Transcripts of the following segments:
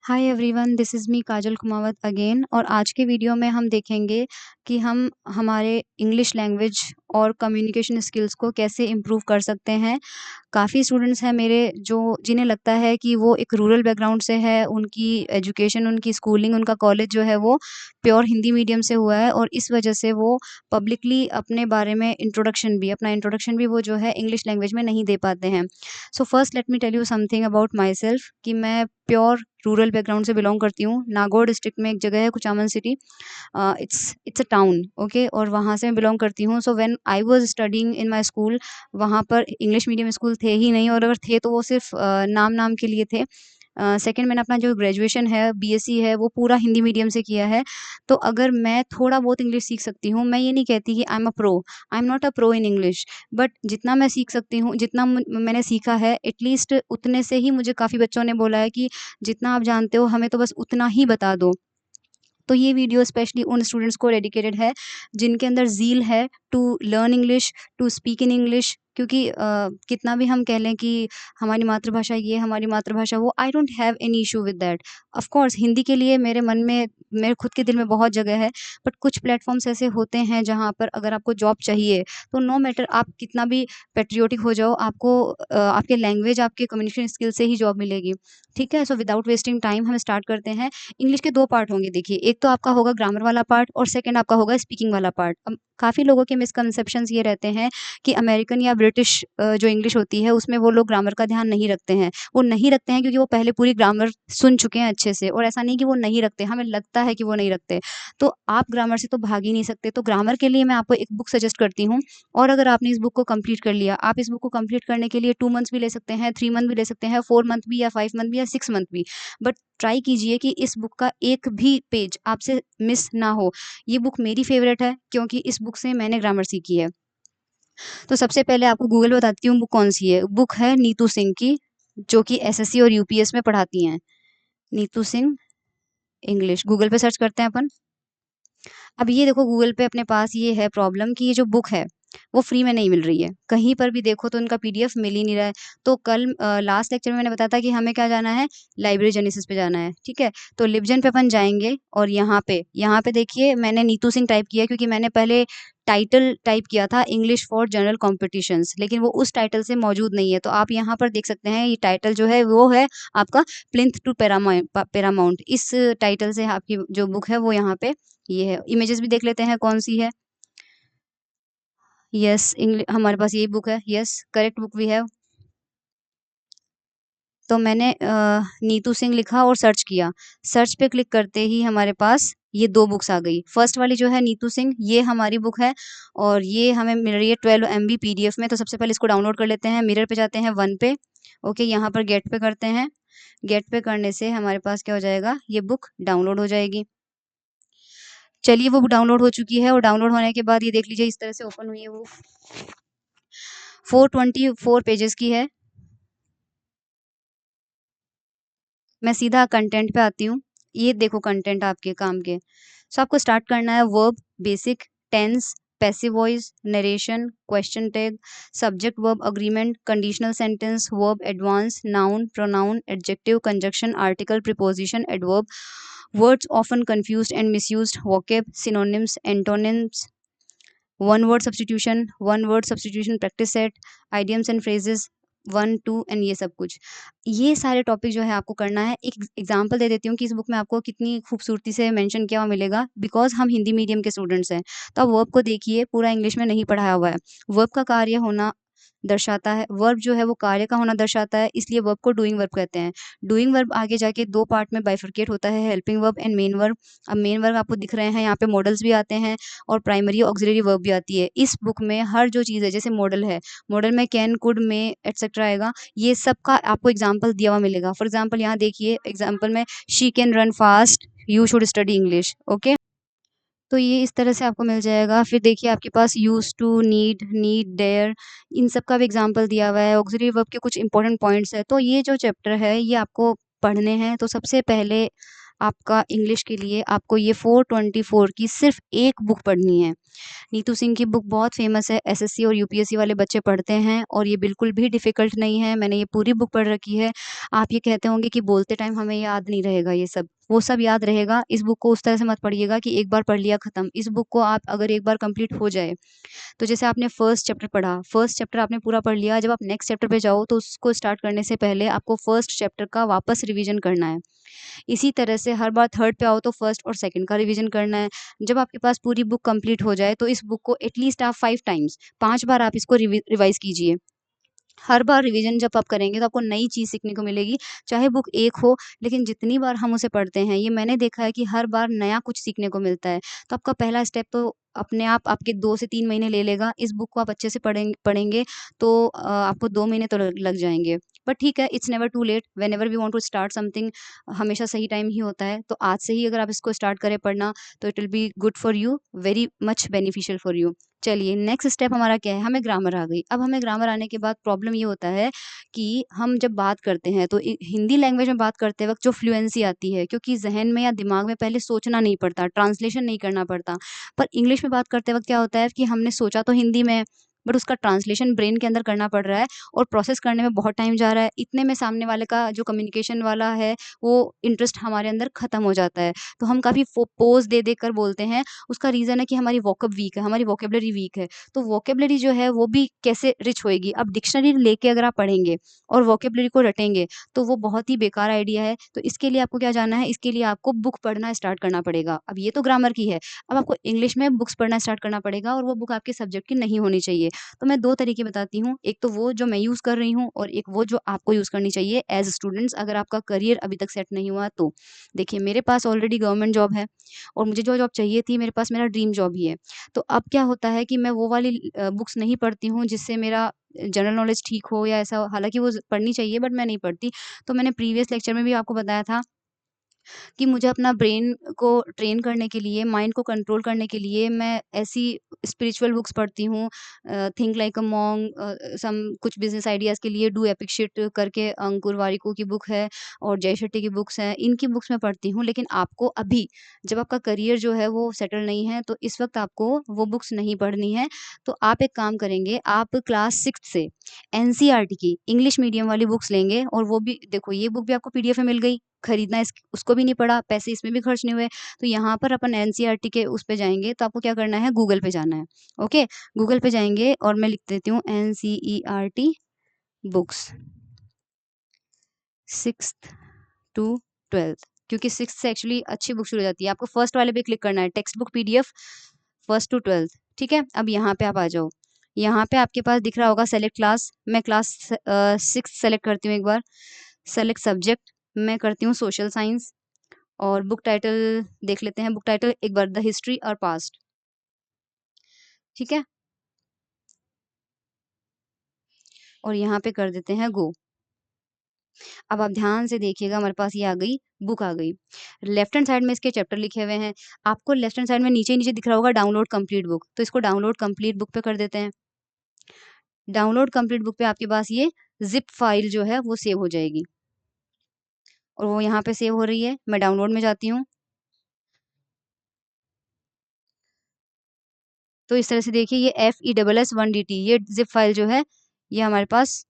Hi everyone, this is me Kajal Kumawat again. और आज के वीडियो में हम देखेंगे कि हम हमारे इंग्लिश लैंग्वेज और कम्युनिकेशन स्किल्स को कैसे इम्प्रूव कर सकते हैं। काफ़ी स्टूडेंट्स हैं मेरे जो जिन्हें लगता है कि वो एक रूरल बैकग्राउंड से है, उनकी एजुकेशन, उनकी स्कूलिंग, उनका कॉलेज जो है वो प्योर हिंदी मीडियम से हुआ है और इस वजह से वो पब्लिकली अपने बारे में अपना इंट्रोडक्शन भी वो जो है इंग्लिश लैंग्वेज में नहीं दे पाते हैं। So first let me tell you something about myself कि मैं प्योर रूरल बैकग्राउंड से बिलोंग करती हूँ। नागौर डिस्ट्रिक्ट में एक जगह है Kuchaman city, it's a town, okay, और वहाँ से मैं बिलोंग करती हूँ। So when I was studying in my school, वहाँ पर इंग्लिश मीडियम स्कूल थे ही नहीं, और अगर थे तो वो सिर्फ नाम के लिए थे। सेकंड, मैंने अपना जो ग्रेजुएशन है, बीएससी है, वो पूरा हिंदी मीडियम से किया है। तो अगर मैं थोड़ा बहुत इंग्लिश सीख सकती हूँ, मैं ये नहीं कहती कि I am not a pro in English, but जितना मैं सीख सकती हूँ, जितना मैंने सीखा है, एटलीस्ट उतने से ही मुझे काफ़ी बच्चों ने बोला है कि जितना आप जानते हो हमें तो बस उतना ही बता दो। तो ये वीडियो स्पेशली उन स्टूडेंट्स को डेडिकेटेड है जिनके अंदर ज़ील है to learn English, to speak in English. क्योंकि कितना भी हम कह लें कि हमारी मातृभाषा ये, हमारी मातृभाषा वो, I don't have any issue with that. Of course Hindi के लिए मेरे मन में, मेरे खुद के दिल में बहुत जगह है, बट कुछ प्लेटफ़ॉर्म्स ऐसे होते हैं जहाँ पर अगर आपको जॉब चाहिए, तो नो मैटर आप कितना भी पैट्रियोटिक हो जाओ, आपको आपके लैंग्वेज, आपके कम्युनिकेशन स्किल से ही जॉब मिलेगी। ठीक है? सो विदाउट वेस्टिंग टाइम हम स्टार्ट करते हैं। इंग्लिश के 2 पार्ट होंगे देखिए, एक तो आपका होगा ग्रामर वाला पार्ट और सेकंड आपका होगा स्पीकिंग वाला पार्ट। अब काफ़ी लोगों के मिसकंसेप्शंस ये रहते हैं कि अमेरिकन या ब्रिटिश जो इंग्लिश होती है उसमें वो लोग ग्रामर का ध्यान नहीं रखते हैं। वो नहीं रखते हैं क्योंकि वो पहले पूरी ग्रामर सुन चुके हैं अच्छे से, और ऐसा नहीं कि वो नहीं रखते, हमें लगता है कि वो नहीं रखते। तो आप ग्रामर से तो भाग ही नहीं सकते, तो ग्रामर के लिए मैं आपको एक बुक सजेस्ट करती हूँ। और अगर आपने इस बुक को कंप्लीट कर लिया, आप इस बुक को कंप्लीट करने के लिए 2 मंथ्स भी ले सकते हैं, 3 मंथ भी ले सकते हैं, 4 मंथ भी, या 5 मंथ भी, या 6 मंथ भी। बट ट्राई कीजिए कि इस बुक का एक भी पेज आपसे मिस ना हो। ये बुक मेरी फ़ेवरेट है क्योंकि इस बुक से मैंने ग्रामर सीखी है। तो सबसे पहले आपको गूगल बताती हूँ बुक कौन-सी है। बुक है नीतू सिंह की, जो कि एसएससी और यूपीएस में पढ़ाती हैं। नीतू सिंह इंग्लिश, गूगल पे सर्च करते हैं अपन। अब ये देखो, गूगल पे अपने पास ये है प्रॉब्लम कि ये जो बुक है, वो फ्री में नहीं मिल रही है। कहीं पर भी देखो तो उनका पीडीएफ मिल ही नहीं रहा है। तो कल लास्ट लेक्चर में मैंने बताया था कि हमें क्या जाना है, लाइब्रेरी जेनेसिस पे जाना है, ठीक है? तो लिबजन पे अपन जाएँगे और यहाँ पे देखिए मैंने नीतू सिंह टाइप किया क्योंकि मैंने पहले टाइटल टाइप किया था इंग्लिश फॉर जनरल कॉम्पिटिशन्स, लेकिन वो उस टाइटल से मौजूद नहीं है। तो आप यहाँ पर देख सकते हैं, ये टाइटल जो है वो है आपका प्लिंथ टू पैरामाउंट। इस टाइटल से आपकी जो बुक है वो यहाँ पे ये है। इमेजेस भी देख लेते हैं कौन-सी है। यस, हमारे पास यही बुक है। Yes, correct book we have. तो मैंने नीतू सिंह लिखा और सर्च किया। सर्च पे क्लिक करते ही हमारे पास ये 2 बुक्स आ गई। फर्स्ट वाली जो है नीतू सिंह, ये हमारी बुक है और ये हमें मिल रही है 12 एमबी पीडीएफ में। तो सबसे पहले इसको डाउनलोड कर लेते हैं। मिरर पे जाते हैं 1 पे। ओके, यहाँ पर गेट पे करते हैं। गेट पे करने से हमारे पास क्या हो जाएगा, ये बुक डाउनलोड हो जाएगी। चलिए, वो डाउनलोड हो चुकी है और डाउनलोड होने के बाद ये देख लीजिए इस तरह से ओपन हुई है वो। 424 पेजेस की है। मैं सीधा कंटेंट पे आती हूँ। ये देखो कंटेंट आपके काम के। सो आपको स्टार्ट करना है verb, basic, tense, passive voice, narration, question tag, subject verb agreement, conditional sentence, verb advance, noun, pronoun, adjective, conjunction, article, preposition, adverb, words often confused and misused, vocab, synonyms, antonyms, one word substitution practice set, idioms and phrases, 1 2 and ये सब कुछ। ये सारे topic जो है आपको करना है। एक एग्जांपल दे देती हूँ कि इस बुक में आपको कितनी खूबसूरती से मेंशन किया हुआ मिलेगा, बिकॉज़ हम हिंदी मीडियम के स्टूडेंट्स हैं। तो आप वर्ब को देखिए, पूरा इंग्लिश में नहीं पढ़ाया हुआ है। वर्ब का कार्य होना दर्शाता है, वर्ब जो है वो कार्य का होना दर्शाता है, इसलिए वर्ब को डूइंग वर्ब कहते हैं। डूइंग वर्ब आगे जाके 2 पार्ट में बाइफरकेट होता है, helping verb and main verb. अब मेन वर्ब आपको दिख रहे हैं, यहाँ पे मॉडल्स भी आते हैं और प्राइमरी ऑक्सिलरी वर्ब भी आती है। इस बुक में हर जो चीज़ है, जैसे मॉडल है, मॉडल में कैन, कुड, मे एटसेट्रा आएगा। ये सब का आपको एग्जाम्पल दिया हुआ मिलेगा। फॉर एग्जाम्पल यहाँ देखिए, एग्जाम्पल में she can run fast, you should study English. Okay, तो ये इस तरह से आपको मिल जाएगा। फिर देखिए आपके पास यूज्ड टू, नीड, डेयर, इन सब का भी एग्जाम्पल दिया हुआ है। ऑक्सिलरी वर्ब के कुछ इंपॉर्टेंट पॉइंट्स हैं। तो ये जो चैप्टर है ये आपको पढ़ने हैं। तो सबसे पहले आपका इंग्लिश के लिए आपको ये 424 की सिर्फ एक बुक पढ़नी है। नीतू सिंह की बुक बहुत फेमस है, एसएससी और यूपीएससी वाले बच्चे पढ़ते हैं और ये बिल्कुल भी डिफ़िकल्ट नहीं है। मैंने ये पूरी बुक पढ़ रखी है। आप ये कहते होंगे कि बोलते टाइम हमें याद नहीं रहेगा ये सब, वो सब याद रहेगा। इस बुक को उस तरह से मत पढ़िएगा कि एक बार पढ़ लिया खत्म। इस बुक को आप अगर एक बार कंप्लीट हो जाए, तो जैसे आपने फर्स्ट चैप्टर पढ़ा, फर्स्ट चैप्टर आपने पूरा पढ़ लिया, जब आप नेक्स्ट चैप्टर पे जाओ तो उसको स्टार्ट करने से पहले आपको फर्स्ट चैप्टर का वापस रिवीजन करना है। इसी तरह से हर बार थर्ड पे आओ तो फर्स्ट और सेकंड का रिवीजन करना है। जब आपके पास पूरी बुक कंप्लीट हो जाए तो इस बुक को एटलीस्ट आप 5 टाइम्स 5 बार आप इसको रिवाइज़ कीजिए। हर बार रिवीजन जब आप करेंगे तो आपको नई चीज़ सीखने को मिलेगी, चाहे बुक एक हो, लेकिन जितनी बार हम उसे पढ़ते हैं, ये मैंने देखा है कि हर बार नया कुछ सीखने को मिलता है। तो आपका पहला स्टेप तो अपने आप आपके 2 से 3 महीने ले लेगा। इस बुक को आप अच्छे से पढ़ेंगे तो आपको 2 महीने तो लग लग जाएँगे। बट ठीक है, it's never too late, whenever we want to start something हमेशा सही टाइम ही होता है। तो आज से ही अगर आप इसको स्टार्ट करें पढ़ना, तो it will be good for you, very much beneficial for you. चलिए नेक्स्ट स्टेप हमारा क्या है, हमें ग्रामर आ गई। अब हमें ग्रामर आने के बाद प्रॉब्लम ये होता है कि हम जब बात करते हैं तो हिंदी लैंग्वेज में बात करते वक्त जो फ्लुएंसी आती है, क्योंकि जहन में या दिमाग में पहले सोचना नहीं पड़ता, ट्रांसलेशन नहीं करना पड़ता। पर इंग्लिश में बात करते वक्त क्या होता है कि हमने सोचा तो हिंदी में है, बट उसका ट्रांसलेशन ब्रेन के अंदर करना पड़ रहा है और प्रोसेस करने में बहुत टाइम जा रहा है। इतने में सामने वाले का जो कम्युनिकेशन वाला है वो इंटरेस्ट हमारे अंदर खत्म हो जाता है। तो हम काफ़ी पोज दे दे कर बोलते हैं। उसका रीज़न है कि हमारी वॉकअप वीक है, हमारी वोकेबलरी वीक है। तो वोकेबलरी जो है वो भी कैसे रिच होएगी? अब डिक्शनरी लेके अगर आप पढ़ेंगे और वोकेबलरी को रटेंगे तो वो बहुत ही बेकार आइडिया है। तो इसके लिए आपको क्या जानना है, इसके लिए आपको बुक पढ़ना स्टार्ट करना पड़ेगा। अब ये तो ग्रामर की है, अब आपको इंग्लिश में बुक्स पढ़ना स्टार्ट करना पड़ेगा और वो बुक आपके सब्जेक्ट की नहीं होनी चाहिए। तो मैं 2 तरीके बताती हूँ, एक तो वो जो मैं यूज़ कर रही हूँ और एक वो जो आपको यूज़ करनी चाहिए एज़ स्टूडेंट्स, अगर आपका करियर अभी तक सेट नहीं हुआ तो। देखिए मेरे पास ऑलरेडी गवर्नमेंट जॉब है और मुझे जो जॉब चाहिए थी, मेरे पास मेरा ड्रीम जॉब ही है। तो अब क्या होता है कि मैं वो वाली बुक्स नहीं पढ़ती हूँ जिससे मेरा जनरल नॉलेज ठीक हो या ऐसा हो, हालाँकि वो पढ़नी चाहिए बट मैं नहीं पढ़ती। तो मैंने प्रीवियस लेक्चर में भी आपको बताया था कि मुझे अपना ब्रेन को ट्रेन करने के लिए, माइंड को कंट्रोल करने के लिए मैं ऐसी स्पिरिचुअल बुक्स पढ़ती हूँ। थिंक लाइक अ मॉन्क, सम कुछ बिज़नेस आइडियाज़ के लिए डू एपिक शिट करके अंकुर वारिको की बुक है और जय शेट्टी की बुक्स हैं, इनकी बुक्स मैं पढ़ती हूँ। लेकिन आपको अभी जब आपका करियर जो है वो सेटल नहीं है, तो इस वक़्त आपको वो बुक्स नहीं पढ़नी है। तो आप एक काम करेंगे, आप क्लास 6th से एनसीईआरटी की इंग्लिश मीडियम वाली बुक्स लेंगे और वो भी देखो ये बुक भी आपको पीडीएफ में मिल गई, खरीदना इस उसको भी नहीं पड़ा, पैसे इसमें भी खर्च नहीं हुए। तो यहाँ पर अपन एनसीईआरटी के उस पे जाएँगे तो आपको क्या करना है, गूगल पे जाना है। ओके? गूगल पे जाएँगे और मैं लिख देती हूँ NCERT books 6th to 12th, क्योंकि 6th से एक्चुअली अच्छी बुक शुरू हो जाती है। आपको फर्स्ट वाले पे क्लिक करना है, text book PDF 1st to 12th, ठीक है? अब यहाँ पे आप आ जाओ। यहाँ पे आपके पास दिख रहा होगा सेलेक्ट क्लास, मैं क्लास 6th सेलेक्ट करती हूँ एक बार। सेलेक्ट सब्जेक्ट, मैं करती हूँ सोशल साइंस और बुक टाइटल देख लेते हैं। बुक टाइटल एक बार द हिस्ट्री और पास्ट, ठीक है? और यहाँ पे कर देते हैं गो। अब आप ध्यान से देखिएगा, हमारे पास ये आ गई, बुक आ गई। लेफ्ट हैंड साइड में इसके चैप्टर लिखे हुए हैं। आपको लेफ्ट हैंड साइड में नीचे-नीचे दिख रहा होगा डाउनलोड कंप्लीट बुक, तो इसको डाउनलोड कंप्लीट बुक पे कर देते हैं। डाउनलोड कंप्लीट बुक पे आपके पास ये ज़िप फाइल जो है वो सेव हो जाएगी और वो यहाँ पे सेव हो रही है। मैं डाउनलोड में जाती हूँ। तो इस तरह से देखिए ये FESS1DT ये ज़िप फाइल जो है, ये हमारे पास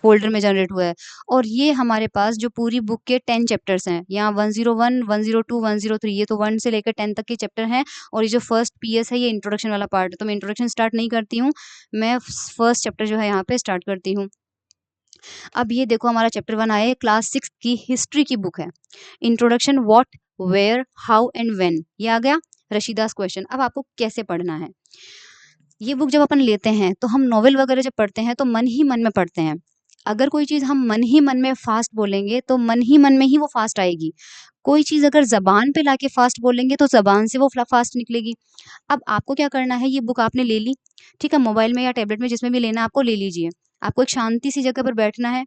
फ़ोल्डर में जनरेट हुआ है और ये हमारे पास जो पूरी बुक के 10 चैप्टर्स हैं, यहाँ 101, 102, 103 ये तो 1 से लेकर 10 तक के चैप्टर हैं और ये जो फर्स्ट पीएस है ये इंट्रोडक्शन वाला पार्ट है। तो मैं इंट्रोडक्शन स्टार्ट नहीं करती हूँ, मैं फर्स्ट चैप्टर जो है यहाँ पे स्टार्ट करती हूँ। अब ये देखो हमारा चैप्टर 1 आया है, क्लास 6 की हिस्ट्री की बुक है। Introduction what, where, how and when, ये आ गया रशीदास क्वेश्चन। अब आपको कैसे पढ़ना है? ये बुक जब अपन लेते हैं तो हम नॉवेल वगैरह जब पढ़ते हैं तो मन ही मन में पढ़ते हैं। अगर कोई चीज़ हम मन ही मन में फ़ास्ट बोलेंगे तो मन ही मन में ही वो फ़ास्ट आएगी। कोई चीज़ अगर ज़बान पे लाके फ़ास्ट बोलेंगे तो ज़बान से वो फ़ास्ट निकलेगी। अब आपको क्या करना है, ये बुक आपने ले ली, ठीक है? मोबाइल में या टैबलेट में जिसमें भी लेना है आपको ले लीजिए। आपको एक शांति सी जगह पर बैठना है।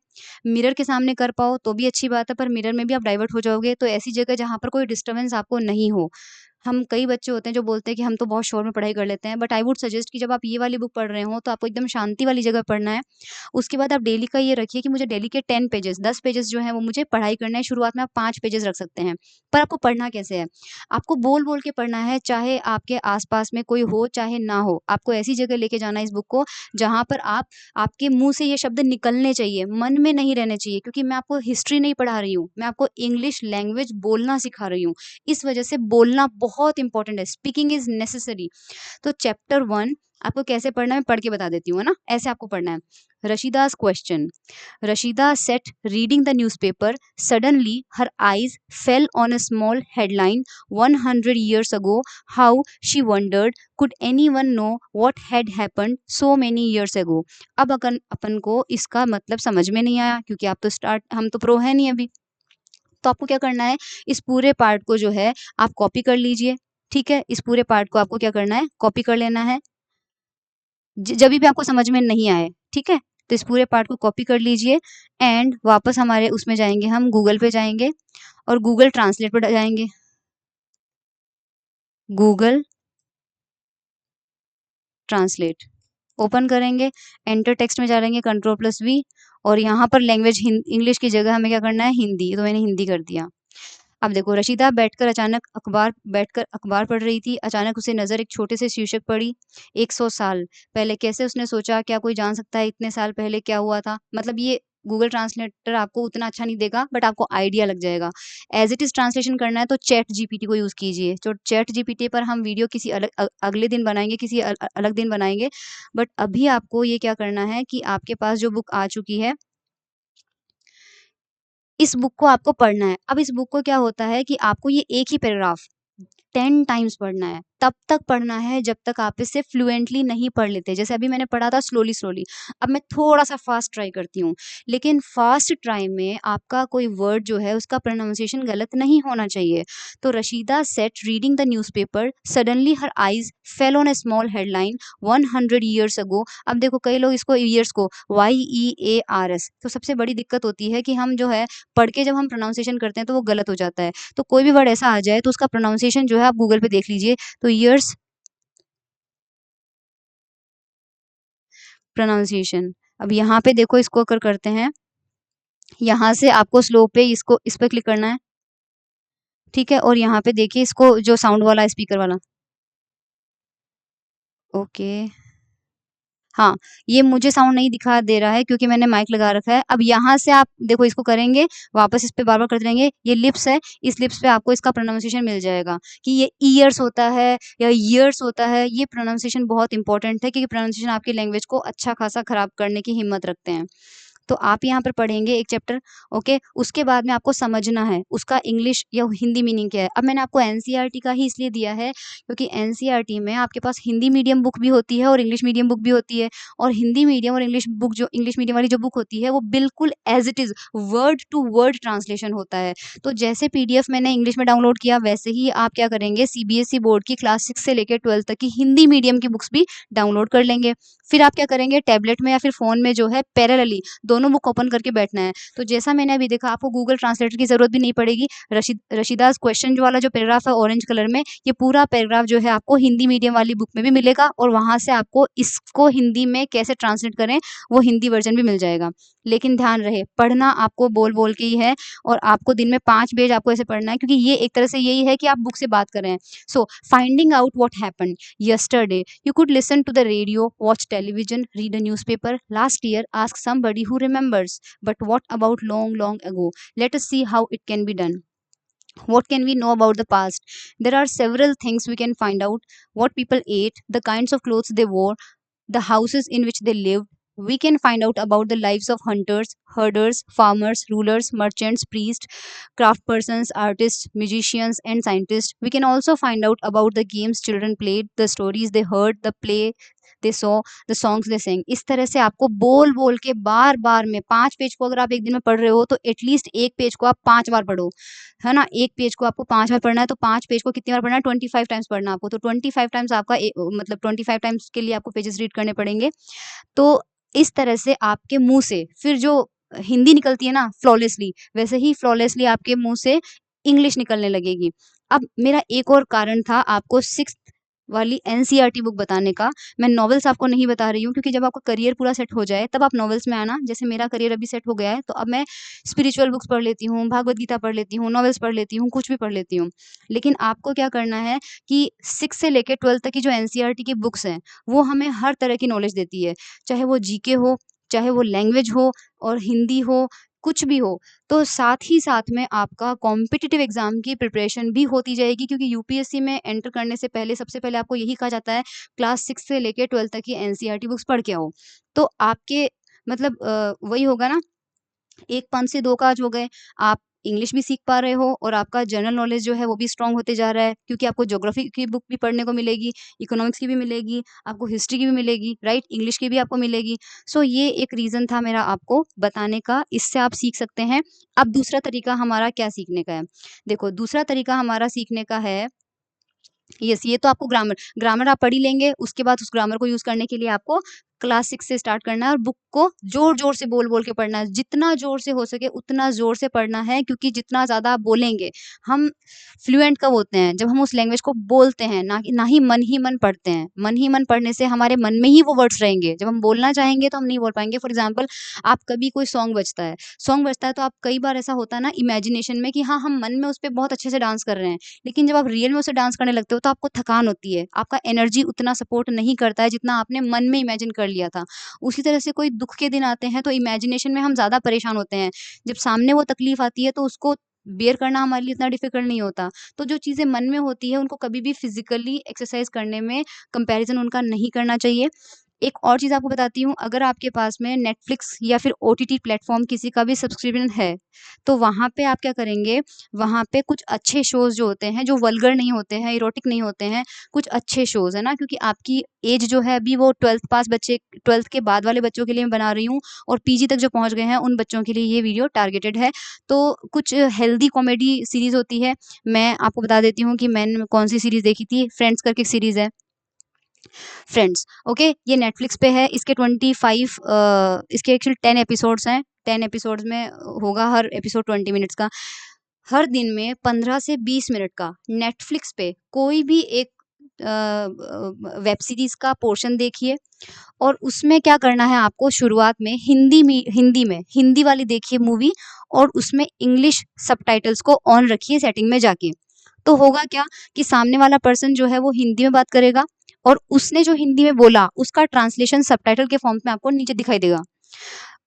मिरर के सामने कर पाओ तो भी अच्छी बात है, पर मिरर में भी आप डाइवर्ट हो जाओगे, तो ऐसी जगह जहाँ पर कोई डिस्टर्बेंस आपको नहीं हो। हम कई बच्चे होते हैं जो बोलते हैं कि हम तो बहुत शोर में पढ़ाई कर लेते हैं, बट आई वुड सजेस्ट कि जब आप ये वाली बुक पढ़ रहे हो तो आपको एकदम शांति वाली जगह पढ़ना है। उसके बाद आप डेली का ये रखिए कि मुझे डेली के 10 पेजेस 10 पेजेस जो हैं वो मुझे पढ़ाई करना है। शुरुआत में आप 5 पेजेस रख सकते हैं। पर आपको पढ़ना कैसे है? आपको बोल-बोल के पढ़ना है, चाहे आपके आस-पास में कोई हो, चाहे ना हो। आपको ऐसी जगह लेके जाना है इस बुक को जहाँ पर आपके मुँह से ये शब्द निकलने चाहिए, मन में नहीं रहने चाहिए, क्योंकि मैं आपको हिस्ट्री नहीं पढ़ा रही हूँ, मैं आपको इंग्लिश लैंग्वेज बोलना सिखा रही हूँ। इस वजह से बोलना बहुत इंपॉर्टेंट है, स्पीकिंग इज़ नेसेसरी। तो चैप्टर 1 आपको कैसे पढ़ना है मैं पढ़ के बता देती हूँ, है ना? ऐसे आपको पढ़ना है। Rashida's question. Rashida sat reading the newspaper. Suddenly, her eyes fell on a small headline 100 years ago. How, she wondered, could anyone know what had happened so many years ago? अब अपन को इसका मतलब समझ में नहीं आया, क्योंकि हम तो प्रो है नहीं अभी। तो आपको क्या करना है, इस पूरे पार्ट को जो है आप कॉपी कर लीजिए। ठीक है, इस पूरे पार्ट को आपको क्या करना है, कॉपी कर लेना है। जब भी आपको समझ में नहीं आए, ठीक है, तो इस पूरे पार्ट को कॉपी कर लीजिए एंड वापस हमारे उसमें जाएंगे, हम गूगल पे जाएंगे और गूगल ट्रांसलेट पर जाएंगे। गूगल ट्रांसलेट ओपन करेंगे, एंटर टेक्स्ट में जाएंगे, कंट्रोल+V, और यहाँ पर लैंग्वेज इंग्लिश की जगह हमें क्या करना है, हिंदी। तो मैंने हिंदी कर दिया। अब देखो, रशीदा बैठकर अखबार पढ़ रही थी। अचानक उसे नज़र एक छोटे से शीर्षक पड़ी, 100 साल पहले। कैसे उसने सोचा, क्या कोई जान सकता है इतने साल पहले क्या हुआ था? मतलब ये गूगल ट्रांसलेटर आपको उतना अच्छा नहीं देगा, बट आपको आइडिया लग जाएगा। एज़ इट इज़ ट्रांसलेशन करना है तो चैट जीपीटी को यूज़ कीजिए। तो चैट जीपीटी पर हम वीडियो किसी अगले दिन बनाएँगे, किसी अलग दिन बनाएँगे। बट अभी आपको ये क्या करना है कि आपके पास जो बुक आ चुकी है, इस बुक को आपको पढ़ना है। अब इस बुक को क्या होता है कि आपको ये एक ही पैराग्राफ 10 टाइम्स पढ़ना है। तब तक पढ़ना है जब तक आप इसे फ्लुएंटली नहीं पढ़ लेते। जैसे अभी मैंने पढ़ा था स्लोली-स्लोली, अब मैं थोड़ा-सा फ़ास्ट ट्राई करती हूँ। लेकिन फ़ास्ट ट्राई में आपका कोई वर्ड जो है उसका प्रोनाउंसिएशन गलत नहीं होना चाहिए। तो Rashida sat reading the newspaper, suddenly her eyes fell on a small headline 100 years ago. अब देखो, कई लोग इसको ईयर्स को YEARS, तो सबसे बड़ी दिक्कत होती है कि हम जो है पढ़ के जब हम प्रोनाउंसिएशन करते हैं तो वो गलत हो जाता है। तो कोई भी वर्ड ऐसा आ जाए तो उसका प्रोनाउंसिएशन जो है आप गूगल पे देख लीजिए। तो ईयर्स प्रोनाउंसिएशन, अब यहाँ पे देखो, इसको अगर करते हैं, यहाँ से आपको स्लो पे इसको इस पे क्लिक करना है, ठीक है, और यहाँ पे देखिए इसको जो साउंड वाला है, स्पीकर वाला। ओके, हाँ, ये मुझे साउंड नहीं दिखा दे रहा है क्योंकि मैंने माइक लगा रखा है। अब यहाँ से आप देखो, इसको करेंगे, वापस इस पे बार-बार करते रहेंगे, ये लिप्स है, इस लिप्स पे आपको इसका प्रोनाउंसिएशन मिल जाएगा कि ये ईयर्स होता है या ईयर्स होता है। ये प्रोनाउंसिएशन बहुत इंपॉर्टेंट है क्योंकि प्रोनाउंसिएशन आपकी लैंग्वेज को अच्छा खासा खराब करने की हिम्मत रखते हैं। तो आप यहाँ पर पढ़ेंगे एक चैप्टर, ओके, उसके बाद में आपको समझना है उसका इंग्लिश या हिंदी मीनिंग क्या है। अब मैंने आपको एनसीईआरटी का ही इसलिए दिया है क्योंकि एनसीईआरटी में आपके पास हिंदी मीडियम बुक भी होती है और इंग्लिश मीडियम बुक भी होती है, और हिंदी मीडियम और इंग्लिश मीडियम वाली जो बुक होती है वो बिल्कुल as it is word to word translation होता है। तो जैसे पीडीएफ मैंने इंग्लिश में डाउनलोड किया, वैसे ही आप क्या करेंगे, सीबीएसई बोर्ड की क्लास 6 से लेकर 12 तक की हिंदी मीडियम की बुक्स भी डाउनलोड कर लेंगे। फिर आप क्या करेंगे, टैबलेट में या फिर फ़ोन में जो है पैरेलली दोनों बुक ओपन करके बैठना है। तो जैसा मैंने अभी देखा, आपको गूगल ट्रांसलेटर की ज़रूरत भी नहीं पड़ेगी। रशीदास क्वेश्चन जो वाला जो पैराग्राफ है ऑरेंज कलर में, ये पूरा पैराग्राफ जो है आपको हिंदी मीडियम वाली बुक में भी मिलेगा, और वहाँ से आपको इसको हिंदी में कैसे ट्रांसलेट करें वो हिंदी वर्जन भी मिल जाएगा। लेकिन ध्यान रहे, पढ़ना आपको बोल-बोल के ही है, और आपको दिन में 5 पेज आपको ऐसे पढ़ना है, क्योंकि ये एक तरह से यही है कि आप बुक से बात कर रहे हैं। So finding out what happened yesterday, you could listen to the radio, watch television, read a newspaper last year, ask somebody who remembers. But what about long, long ago? Let us see how it can be done. What can we know about the past? There are several things we can find out: what people ate, the kinds of clothes they wore, the houses in which they lived. We can find out about the lives of hunters, herders, farmers, rulers, merchants, priests, craft persons, artists, musicians, and scientists. We can also find out about the games children played, the stories they heard, the play they saw, the songs they sang. इस तरह से आपको बोल बोल के बार बार में 5 page को अगर आप एक दिन में पढ़ रहे हो तो एटलीस्ट एक पेज को आप 5 बार पढ़ो, है ना? एक पेज को आपको 5 बार पढ़ना है, तो 5 पेज को कितनी बार पढ़ना है? 25 टाइम्स पढ़ना है आपको। तो 25 टाइम्स आपका मतलब 25 टाइम्स के लिए आपको पेजेस रीड करने पड़ेंगे। तो इस तरह से आपके मुँह से फिर जो हिंदी निकलती है ना फ्लॉलेसली, वैसे ही फ्लॉलेसली आपके मुँह से इंग्लिश निकलने लगेगी। अब मेरा एक और कारण था आपको 6th वाली एनसीईआरटी बुक बताने का। मैं नॉवेल्स आपको नहीं बता रही हूँ क्योंकि जब आपका करियर पूरा सेट हो जाए तब आप नॉवेल्स में आना। जैसे मेरा करियर अभी सेट हो गया है तो अब मैं स्पिरिचुअल बुक्स पढ़ लेती हूँ, भागवत गीता पढ़ लेती हूँ, नॉवेल्स पढ़ लेती हूँ, कुछ भी पढ़ लेती हूँ। लेकिन आपको क्या करना है कि 6 से लेके 12 तक की जो एनसीईआरटी की बुक्स हैं, वो हमें हर तरह की नॉलेज देती है। चाहे वो जीके हो, चाहे वो लैंग्वेज हो और हिंदी हो, कुछ भी हो। तो साथ ही साथ में आपका कॉम्पिटिटिव एग्ज़ाम की प्रिपरेशन भी होती जाएगी क्योंकि यूपीएससी में एंटर करने से पहले सबसे पहले आपको यही कहा जाता है क्लास 6 से लेके 12 तक की एनसीईआरटी बुक्स पढ़ के आओ। तो आपके मतलब वही होगा ना, एक पंथ से दो काज हो गए। आप इंग्लिश भी सीख पा रहे हो और आपका जनरल नॉलेज जो है वो भी स्ट्रॉन्ग होते जा रहा है क्योंकि आपको ज्योग्राफी की बुक भी पढ़ने को मिलेगी, इकोनॉमिक्स की भी मिलेगी, आपको हिस्ट्री की भी मिलेगी, राइट? इंग्लिश की भी आपको मिलेगी। सो ये एक रीज़न था मेरा आपको बताने का, इससे आप सीख सकते हैं। अब दूसरा तरीका हमारा क्या सीखने का है? देखो, दूसरा तरीका हमारा सीखने का है, यस, ये तो आपको ग्रामर आप पढ़ ही लेंगे, उसके बाद उस ग्रामर को यूज़ करने के लिए आपको क्लास 6 से स्टार्ट करना है और बुक को ज़ोर-ज़ोर से बोल-बोल के पढ़ना है। जितना ज़ोर से हो सके उतना ज़ोर से पढ़ना है क्योंकि जितना ज़्यादा आप बोलेंगे, हम फ्लुएंट कब होते हैं? जब हम उस लैंग्वेज को बोलते हैं, ना ही मन ही मन पढ़ते हैं। मन ही मन पढ़ने से हमारे मन में ही वो वर्ड्स रहेंगे। जब हम बोलना चाहेंगे तो हम नहीं बोल पाएँगे। फॉर एग्ज़ाम्पल, आप कभी कोई सॉन्ग बजता है तो आप कई बार ऐसा होता है ना इमेजिनेशन में कि हाँ, हम मन में उस पे बहुत अच्छे से डांस कर रहे हैं। लेकिन जब आप रियल में उसे डांस करने लगते हो तो आपको थकान होती है, आपका एनर्जी उतना सपोर्ट नहीं करता है जितना आपने मन में इमेजिन कर लिया था। उसी तरह से कोई दुःख के दिन आते हैं तो इमेजिनेशन में हम ज़्यादा परेशान होते हैं। जब सामने वो तकलीफ़ आती है तो उसको बेयर करना हमारे लिए इतना डिफ़िकल्ट नहीं होता। तो जो चीज़ें मन में होती है उनको कभी भी फिज़िकली एक्सरसाइज़ करने में कंपैरिज़न उनका नहीं करना चाहिए। एक और चीज़ आपको बताती हूँ, अगर आपके पास में नेटफ्लिक्स या फिर ओटीटी प्लेटफ़ॉर्म किसी का भी सब्सक्रिप्शन है, तो वहाँ पे आप क्या करेंगे, वहाँ पे कुछ अच्छे शोज़ जो होते हैं, जो वल्गर नहीं होते हैं, इरोटिक नहीं होते हैं, कुछ अच्छे शोज़ है ना, क्योंकि आपकी एज जो है अभी वो 12th के बाद वाले बच्चों के लिए मैं बना रही हूँ और पीजी तक जो पहुँच गए हैं, उन बच्चों के लिए ये वीडियो टारगेटेड है। तो कुछ हेल्दी कॉमेडी सीरीज़ होती है, मैं आपको बता देती हूँ कि मैंने कौन-सी सीरीज़ देखी थी, फ्रेंड्स करके एक सीरीज़ है। फ्रेंड्स, ओके, ये नेटफ्लिक्स पे है। इसके 25 इसके एक्चुअली 10 एपिसोड्स हैं। 10 एपिसोड्स में होगा हर एपिसोड 20 मिनट्स का। हर दिन में 15 से 20 मिनट का नेटफ्लिक्स पे कोई भी एक वेब सीरीज़ का पोर्शन देखिए और उसमें क्या करना है आपको, शुरुआत में हिंदी वाली देखिए मूवी और उसमें इंग्लिश सबटाइटल्स को ऑन रखिए सेटिंग में जाके। तो होगा क्या कि सामने वाला पर्सन जो है वो हिंदी में बात करेगा और उसने जो हिंदी में बोला उसका ट्रांसलेशन सबटाइटल के फॉर्म में आपको नीचे दिखाई देगा।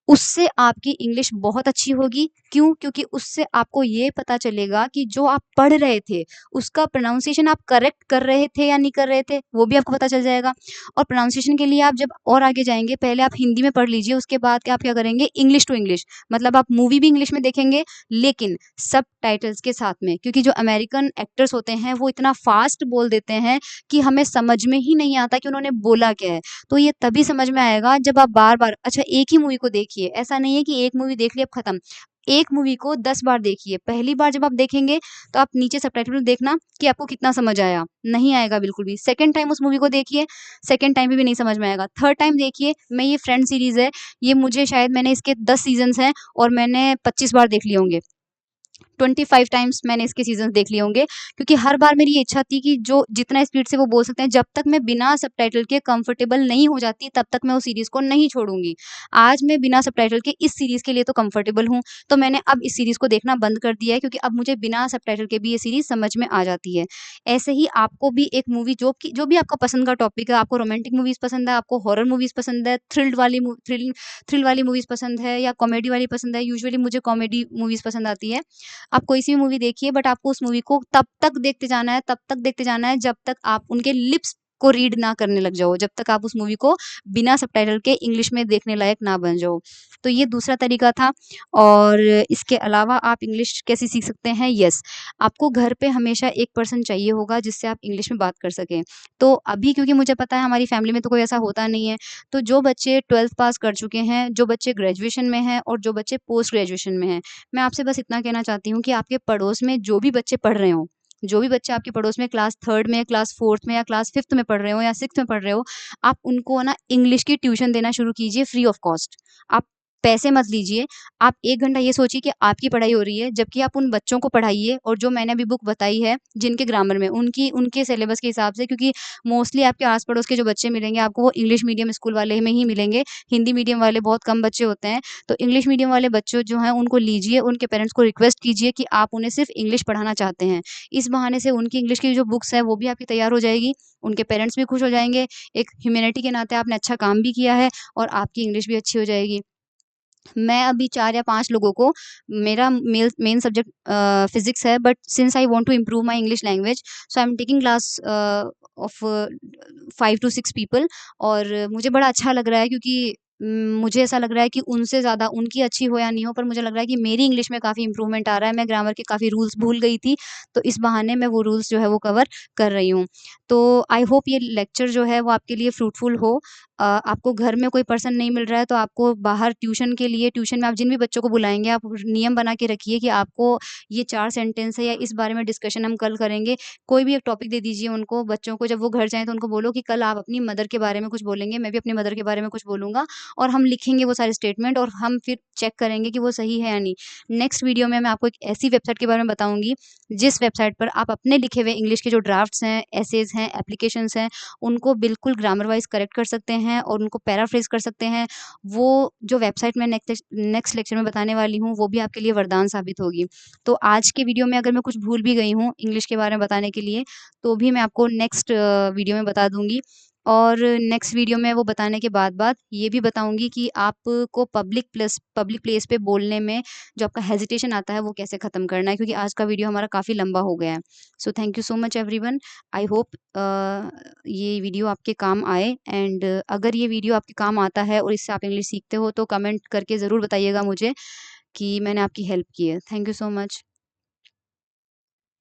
उससे आपकी इंग्लिश बहुत अच्छी होगी। क्यों? क्योंकि उससे आपको ये पता चलेगा कि जो आप पढ़ रहे थे, उसका प्रोनाउंसिएशन आप करेक्ट कर रहे थे या नहीं कर रहे थे, वो भी आपको पता चल जाएगा। और प्रोनाउंसिएशन के लिए आप जब और आगे जाएँगे, पहले आप हिंदी में पढ़ लीजिए, उसके बाद क्या आप क्या करेंगे, इंग्लिश टू इंग्लिश। मतलब आप मूवी भी इंग्लिश में देखेंगे, लेकिन सबटाइटल्स के साथ में। क्योंकि जो अमेरिकन एक्टर्स होते हैं, वो इतना फ़ास्ट बोल देते हैं कि हमें समझ में ही नहीं आता कि उन्होंने बोला क्या है। तो ये तभी समझ में आएगा जब आप बार-बार, अच्छा, एक ही मूवी को देखिए, ऐसा नहीं है कि एक मूवी देख ली अब खत्म। एक मूवी को 10 बार देखिए। पहली बार जब आप देखेंगे तो आप नीचे सबटाइटल में देखना कि आपको कितना समझ आया, नहीं आएगा बिल्कुल भी। सेकंड टाइम उस मूवी को देखिए, सेकंड टाइम पे भी नहीं समझ में आएगा। थर्ड टाइम देखिए, मैं ये फ्रेंड्स सीरीज़ है, ये मुझे शायद मैंने इसके 10 सीज़न्स हैं और मैंने 25 बार देख लिए होंगे। 25 टाइम्स मैंने इसके सीज़न्स देख लिए होंगे क्योंकि हर बार मेरी ये इच्छा थी कि जो जितना स्पीड से वो बोल सकते हैं, जब तक मैं बिना सबटाइटल के कंफर्टेबल नहीं हो जाती, तब तक मैं उस सीरीज़ को नहीं छोड़ूँगी। आज मैं बिना सबटाइटल के इस सीरीज़ के लिए तो कंफर्टेबल हूँ, तो मैंने अब इस सीरीज़ को देखना बंद कर दिया है क्योंकि अब मुझे बिना सबटाइटल के भी ये सीरीज़ समझ में आ जाती है। ऐसे ही आपको भी एक मूवी जो भी आपका पसंद का टॉपिक है, आपको रोमांटिक मूवीज़ पसंद है, आपको हॉरर मूवीज़ पसंद है, थ्रिल वाली मूवीज़ पसंद है या कॉमेडी वाली पसंद है, यूजुअली मुझे कॉमेडी मूवीज़ पसंद आती है। आप कोई सी भी मूवी देखिए, बट आपको उस मूवी को तब तक देखते जाना है जब तक आप उनके लिप्स को रीड ना करने लग जाओ, जब तक आप उस मूवी को बिना सबटाइटल के इंग्लिश में देखने लायक ना बन जाओ। तो ये दूसरा तरीका था। और इसके अलावा आप इंग्लिश कैसे सीख सकते हैं? यस, आपको घर पे हमेशा एक पर्सन चाहिए होगा जिससे आप इंग्लिश में बात कर सकें। तो अभी क्योंकि मुझे पता है हमारी फैमिली में तो कोई ऐसा होता नहीं है, तो जो बच्चे 12th पास कर चुके हैं, जो बच्चे ग्रेजुएशन में हैं और जो बच्चे पोस्ट ग्रेजुएशन में हैं, मैं आपसे बस इतना कहना चाहती हूँ कि आपके पड़ोस में जो भी बच्चे पढ़ रहे हों, जो भी बच्चे आपके पड़ोस में क्लास 3rd में, क्लास 4th में या क्लास 5th में पढ़ रहे हो या 6th में पढ़ रहे हो, आप उनको ना इंग्लिश की ट्यूशन देना शुरू कीजिए फ्री ऑफ कॉस्ट। आप पैसे मत लीजिए। आप 1 घंटा ये सोचिए कि आपकी पढ़ाई हो रही है, जबकि आप उन बच्चों को पढ़ाइए और जो मैंने अभी बुक बताई है, जिनके ग्रामर में, उनकी उनके सिलेबस के हिसाब से, क्योंकि मोस्टली आपके आस-पड़ोस के जो बच्चे मिलेंगे आपको वो इंग्लिश मीडियम स्कूल वाले में ही मिलेंगे, हिंदी मीडियम वाले बहुत कम बच्चे होते हैं। तो इंग्लिश मीडियम वाले बच्चों जो हैं उनको लीजिए, उनके पेरेंट्स को रिक्वेस्ट कीजिए कि आप उन्हें सिर्फ़ इंग्लिश पढ़ाना चाहते हैं। इस बहाने से उनकी इंग्लिश की जो बुक्स हैं वो भी आपकी तैयार हो जाएगी, उनके पेरेंट्स भी खुश हो जाएँगे, एक ह्यूमैनिटी के नाते आपने अच्छा काम भी किया है और आपकी इंग्लिश भी अच्छी हो जाएगी। मैं अभी 4 या 5 लोगों को, मेरा मेन सब्जेक्ट फिज़िक्स है, but since I want to improve my English language, so I am taking class of 5 to 6 people, और मुझे बड़ा अच्छा लग रहा है, क्योंकि मुझे ऐसा लग रहा है कि उनसे ज़्यादा उनकी अच्छी हो या नहीं हो, पर मुझे लग रहा है कि मेरी इंग्लिश में काफ़ी इम्प्रूवमेंट आ रहा है। मैं ग्रामर के काफ़ी रूल्स भूल गई थी, तो इस बहाने मैं वो रूल्स जो है वो कवर कर रही हूँ। तो आई होप ये लेक्चर जो है वो आपके लिए फ्रूटफुल हो। आपको घर में कोई पर्सन नहीं मिल रहा है तो आपको बाहर ट्यूशन के लिए, ट्यूशन में आप जिन भी बच्चों को बुलाएँगे, आप नियम बना के रखिए कि आपको ये 4 सेंटेंस है या इस बारे में डिस्कशन हम कल करेंगे। कोई भी एक टॉपिक दे दीजिए उनको, बच्चों को जब वो घर जाएँ तो उनको बोलो कि कल आप अपनी मदर के बारे में कुछ बोलेंगे, मैं भी अपनी मदर के बारे में कुछ बोलूँगा, और हम लिखेंगे वो सारे स्टेटमेंट और हम फिर चेक करेंगे कि वो सही है या नहीं। नेक्स्ट वीडियो में मैं आपको एक ऐसी वेबसाइट के बारे में बताऊँगी, जिस वेबसाइट पर आप अपने लिखे हुए इंग्लिश के जो ड्राफ्ट्स हैं, एसेज़ हैं, एप्लीकेशंस हैं, उनको बिल्कुल ग्रामर वाइज़ करेक्ट कर सकते हैं और उनको पैराफ्रेज़ कर सकते हैं। वो जो वेबसाइट मैं नेक्स्ट लेक्चर में बताने वाली हूँ, वो भी आपके लिए वरदान साबित होगी। तो आज के वीडियो में अगर मैं कुछ भूल भी गई हूँ इंग्लिश के बारे में बताने के लिए, तो भी मैं आपको नेक्स्ट वीडियो में बता दूँगी। और नेक्स्ट वीडियो में वो बताने के बाद-बाद ये भी बताऊँगी कि आपको पब्लिक प्लेस पे बोलने में जो आपका हेजिटेशन आता है, वो कैसे ख़त्म करना है, क्योंकि आज का वीडियो हमारा काफ़ी लंबा हो गया है। So thank you so much everyone. I hope ये वीडियो आपके काम आए, एंड अगर ये वीडियो आपके काम आता है और इससे आप इंग्लिश सीखते हो तो कमेंट करके ज़रूर बताइएगा मुझे कि मैंने आपकी हेल्प की है। Thank you so much.